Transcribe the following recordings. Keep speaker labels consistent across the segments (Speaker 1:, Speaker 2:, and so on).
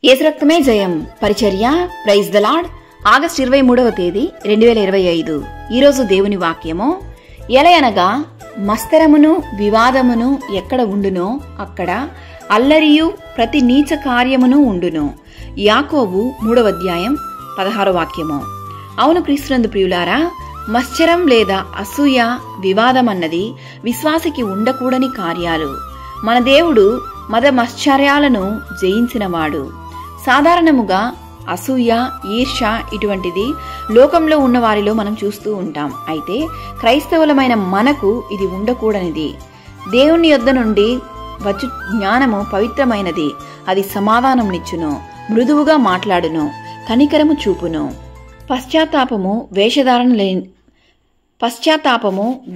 Speaker 1: యేసు రక్తమే జయం పరిచర్య ప్రైజ్ ద లార్డ్. ఆగస్టు 23వ తేదీ 2025. ఈరోజు దేవుని వాక్యము, ఎలయనగా మస్తరమును వివాదమును ఎక్కడ ఉండునో అక్కడ అల్లరియు ప్రతి నీచ కార్యమును ఉండును. యాకోబు 3వ అధ్యాయం 16వ వాక్యము. అవును క్రీస్తునందు ప్రియులారా, మత్సరం లేదా అసూయ, వివాదం అన్నది విశ్వాసికి ఉండకూడని కార్యాలు. మన దేవుడు మద మశ్చర్యాలను జయించినవాడు. సాధారణముగా అసూయ, ఈర్ష ఇటువంటిది లోకంలో ఉన్న వారిలో మనం చూస్తూ ఉంటాం. అయితే క్రైస్తవులమైన మనకు ఇది ఉండకూడనిది. దేవుని యొద్ద నుండి వచ్చు జ్ఞానము పవిత్రమైనది. అది సమాధానమునిచ్చును, మృదువుగా మాట్లాడును, కనికరము చూపును. పశ్చాత్తాపము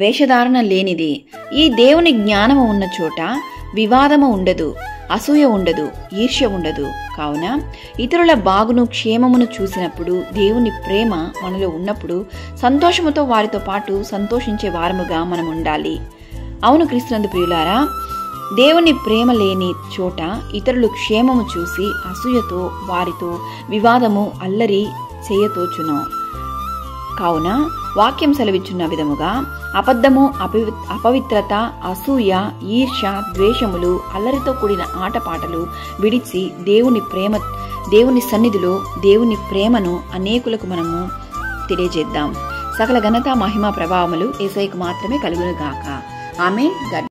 Speaker 1: వేషధారణ లేనిది. ఈ దేవుని జ్ఞానము ఉన్న చోట వివాదము ఉండదు, అసూయ ఉండదు, ఈర్ష్య ఉండదు. కావున ఇతరుల బాగును క్షేమమును చూసినప్పుడు, దేవుని ప్రేమ మనలో ఉన్నప్పుడు సంతోషముతో వారితో పాటు సంతోషించే వారముగా మనం ఉండాలి. అవును క్రీస్తునందు ప్రియులారా, దేవుని ప్రేమ లేని చోట ఇతరులు క్షేమము చూసి అసూయతో వారితో వివాదము, అల్లరి చేయతోచును. కావున వాక్యం సెలవిచ్చున్న విధముగా అబద్ధము, అపవిత్రత, అసూయ, ఈర్ష, ద్వేషములు, అల్లరితో కూడిన ఆటపాటలు విడిచి దేవుని సన్నిధిలో దేవుని ప్రేమను అనేకులకు మనము తెలియజేద్దాం. సకల ఘనత, మహిమ, ప్రభావములు యేసయ్యకు మాత్రమే కలుగును గాక. ఆమేన్.